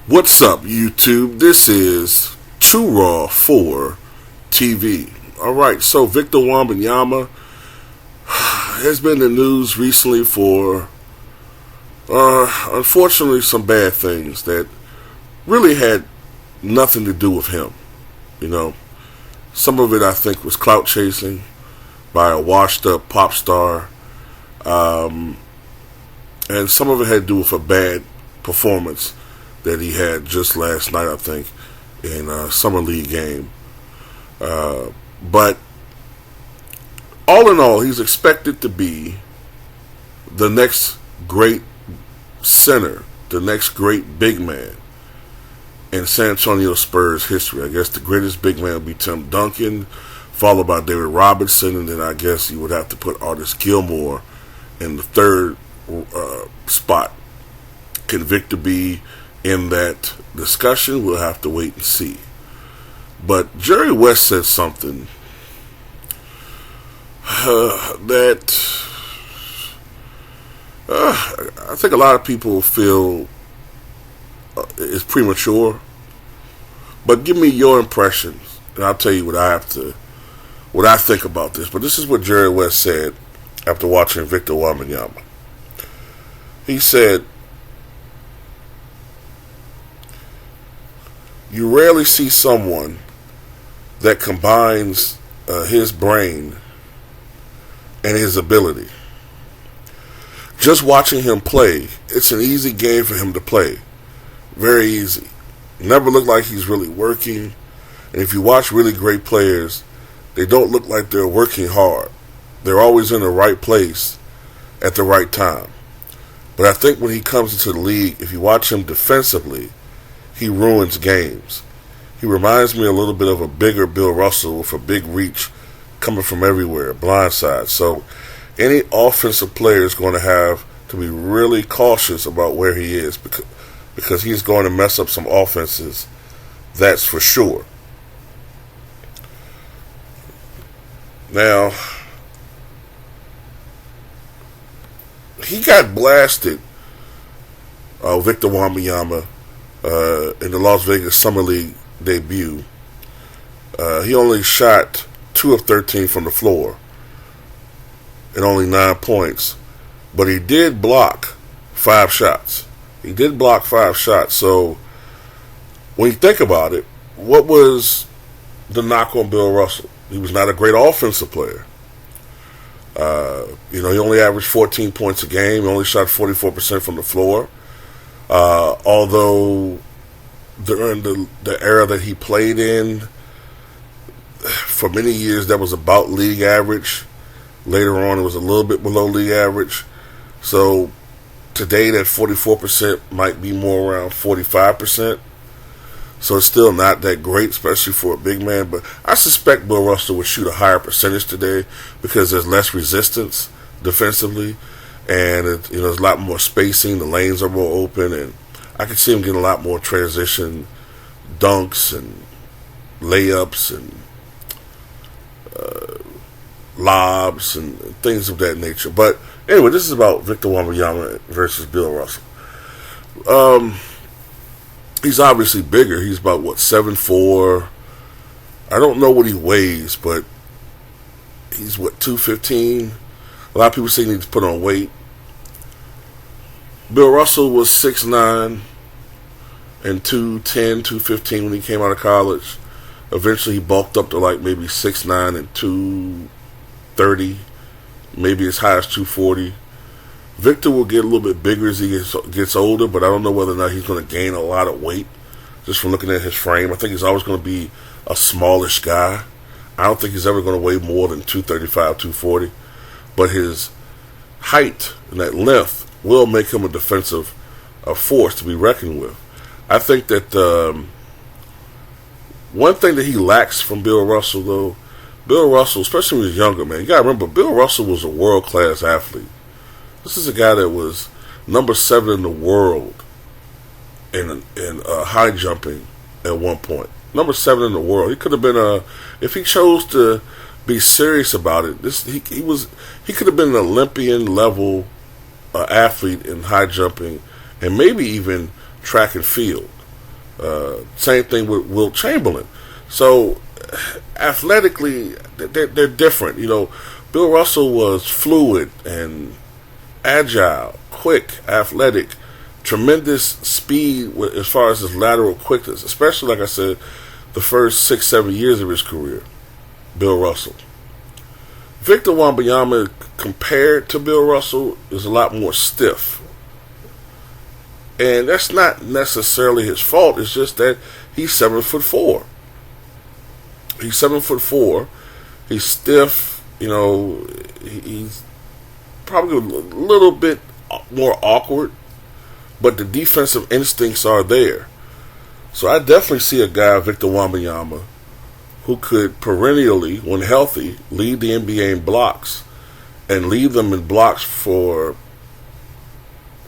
What's up, YouTube? This is Too Raw for TV. Alright, so Victor Wembanyama has been in the news recently for, unfortunately, some bad things that really had nothing to do with him. You know, some of it I think was clout chasing by a washed up pop star, and some of it had to do with a bad performance that he had just last night, I think, in a summer league game. But all in all, he's expected to be the next great center, the next great big man in San Antonio Spurs history. I guess the greatest big man would be Tim Duncan, followed by David Robinson, and then I guess you would have to put Artis Gilmore in the third spot. Can Victor be in that discussion? We'll have to wait and see. But Jerry West said something that I think a lot of people feel is premature. But give me your impressions, and I'll tell you what I think about this. But this is what Jerry West said after watching Victor Wembanyama. He said, "You rarely see someone that combines his brain and his ability. Just watching him play, it's an easy game for him to play. Very easy. Never look like he's really working. And if you watch really great players, they don't look like they're working hard. They're always in the right place at the right time. But I think when he comes into the league, if you watch him defensively, he ruins games. He reminds me a little bit of a bigger Bill Russell with a big reach coming from everywhere, blindside. So any offensive player is going to have to be really cautious about where he is because he's going to mess up some offenses, that's for sure." Now, he got blasted, Victor Wembanyama, in the Las Vegas Summer League debut. He only shot 2 of 13 from the floor and only 9 points, but he did block 5 shots. So when you think about it, what was the knock on Bill Russell? He was not a great offensive player. He only averaged 14 points a game. He only shot 44% from the floor. Although during the era that he played in, for many years that was about league average. Later on it was a little bit below league average. So today that 44% might be more around 45%. So it's still not that great, especially for a big man. But I suspect Bill Russell would shoot a higher percentage today because there's less resistance defensively, and there's a lot more spacing. The lanes are more open, and I could see him getting a lot more transition dunks and layups and lobs and things of that nature. But anyway, this is about Victor Wembanyama versus Bill Russell. He's obviously bigger. He's about 7'4". I don't know what he weighs, but he's 215. A lot of people say he needs to put on weight. Bill Russell was 6'9" and 210, 215 when he came out of college. Eventually he bulked up to maybe 6'9" and 230, maybe as high as 240. Victor will get a little bit bigger as he gets older, but I don't know whether or not he's going to gain a lot of weight just from looking at his frame. I think he's always going to be a smallish guy. I don't think he's ever going to weigh more than 235, 240. But his height and that length will make him a defensive force to be reckoned with. I think that one thing that he lacks from Bill Russell, though, Bill Russell, especially when he was younger, man, you got to remember, Bill Russell was a world-class athlete. This is a guy that was number 7 in the world in high jumping at one point. Number 7 in the world. He could have been if he chose to be serious about it. He could have been an Olympian level athlete in high jumping and maybe even track and field. Same thing with Wilt Chamberlain. So athletically, they're different. Bill Russell was fluid and agile, quick, athletic, tremendous speed as far as his lateral quickness, especially, like I said, the first 6-7 years of his career. Bill Russell. Victor Wembanyama, compared to Bill Russell, is a lot more stiff. And that's not necessarily his fault. It's just that he's 7'4". He's 7'4". He's stiff. He's probably a little bit more awkward, but the defensive instincts are there. So I definitely see a guy, Victor Wembanyama, who could perennially, when healthy, lead the NBA in blocks and lead them in blocks for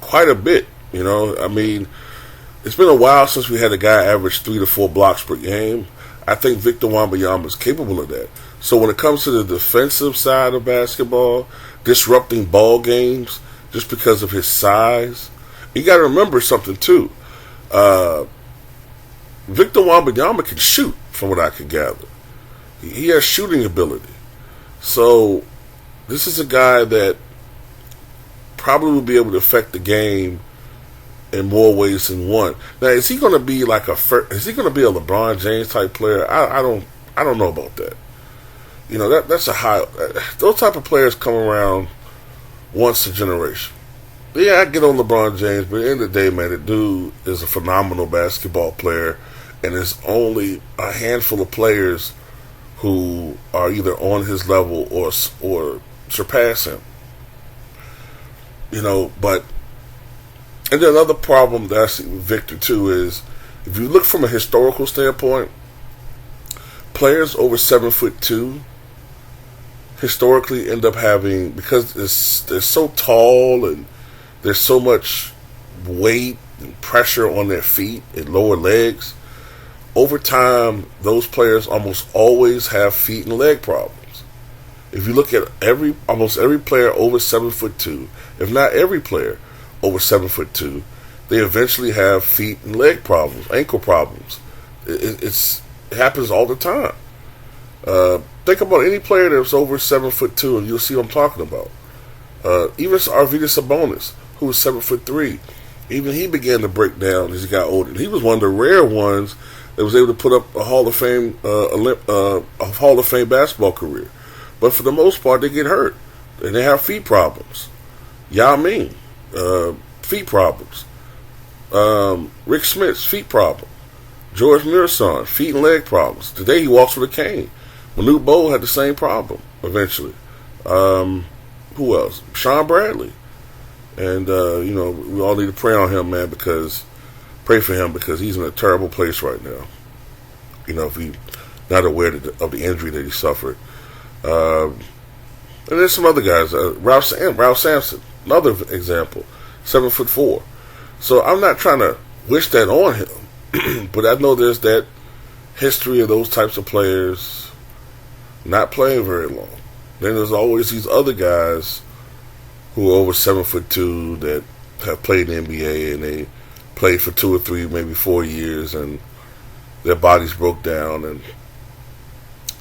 quite a bit. It's been a while since we had a guy average 3 to 4 blocks per game. I think Victor Wembanyama is capable of that. So when it comes to the defensive side of basketball, disrupting ball games just because of his size, you got to remember something too. Victor Wembanyama can shoot, from what I can gather. He has shooting ability. So this is a guy that probably will be able to affect the game in more ways than one. Now, is he going to be is he going to be a LeBron James type player? I don't know about that. That's a high. Those type of players come around once a generation. Yeah, I get on LeBron James, but at the end of the day, man, the dude is a phenomenal basketball player, and there's only a handful of players who are either on his level or surpass him. But. And then another problem that I see with Victor, too, is if you look from a historical standpoint, players over 7'2" historically end up having, because they're so tall and there's so much weight and pressure on their feet and lower legs, over time, those players almost always have feet and leg problems. If you look at almost every player over 7'2", if not every player over 7'2", they eventually have feet and leg problems, ankle problems. It happens all the time. Think about any player that's over 7'2", and you'll see what I'm talking about. Even Arvydas Sabonis, who was 7'3", even he began to break down as he got older. He was one of the rare ones that was able to put up a Hall of Fame basketball career. But for the most part, they get hurt and they have feet problems. Yao Ming. Feet problems. Rick Smith's feet problem. George Mirasan, feet and leg problems. Today he walks with a cane. Manute Bol had the same problem eventually. Who else? Sean Bradley. And we all need to pray on him, man, pray for him because he's in a terrible place right now. If he's not aware of the injury that he suffered. And there's some other guys. Ralph Sampson, another example, 7'4". So I'm not trying to wish that on him, but I know there's that history of those types of players not playing very long. Then there's always these other guys who are over 7'2" that have played in the NBA and they played for 2 or 3, maybe 4 years, and their bodies broke down. And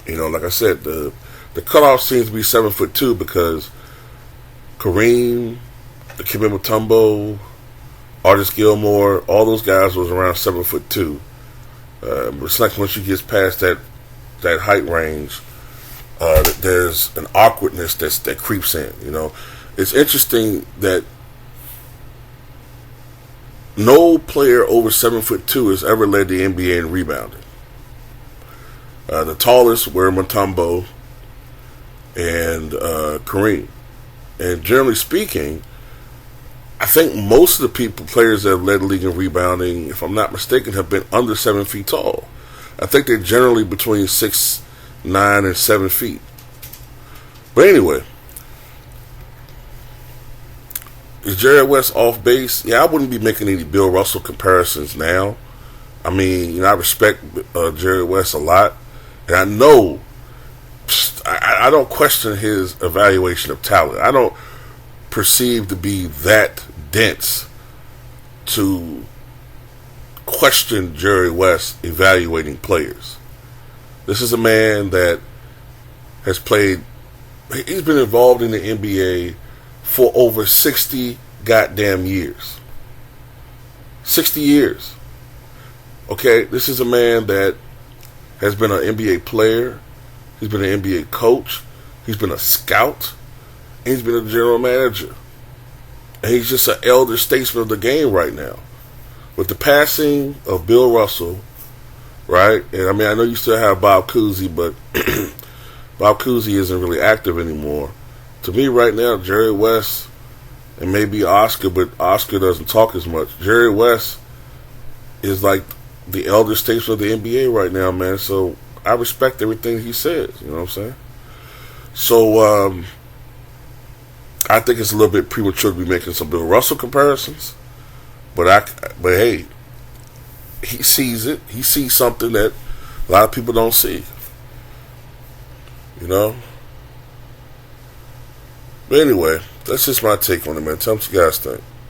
like I said, the cutoff seems to be 7'2" because Kareem, Dikembe Mutombo, Artis Gilmore, all those guys was around 7'2". It's like once you get past that height range, there's an awkwardness that creeps in. It's interesting that no player over 7'2" has ever led the NBA in rebounding. The tallest were Mutombo and Kareem. And generally speaking, I think most of the players that have led the league in rebounding, if I'm not mistaken, have been under 7 feet tall. I think they're generally between 6'9" and 7 feet. But anyway, is Jerry West off base? Yeah, I wouldn't be making any Bill Russell comparisons now. I mean, I respect Jerry West a lot, and I know I don't question his evaluation of talent. I don't perceive to be that dense to question Jerry West evaluating players. This is a man that has played. He's been involved in the NBA for over 60 goddamn years. 60 years. Okay, this is a man that has been an NBA player. He's been an NBA coach. He's been a scout. And he's been a general manager. And he's just an elder statesman of the game right now. With the passing of Bill Russell, right? And I mean, I know you still have Bob Cousy, but Bob Cousy isn't really active anymore. To me right now, Jerry West, and maybe Oscar, but Oscar doesn't talk as much. Jerry West is like the elder statesman of the NBA right now, man. So I respect everything he says. You know what I'm saying? So I think it's a little bit premature to be making some Bill Russell comparisons. But hey, he sees it. He sees something that a lot of people don't see. You know? But anyway, that's just my take on it, man. Tell me what you guys think.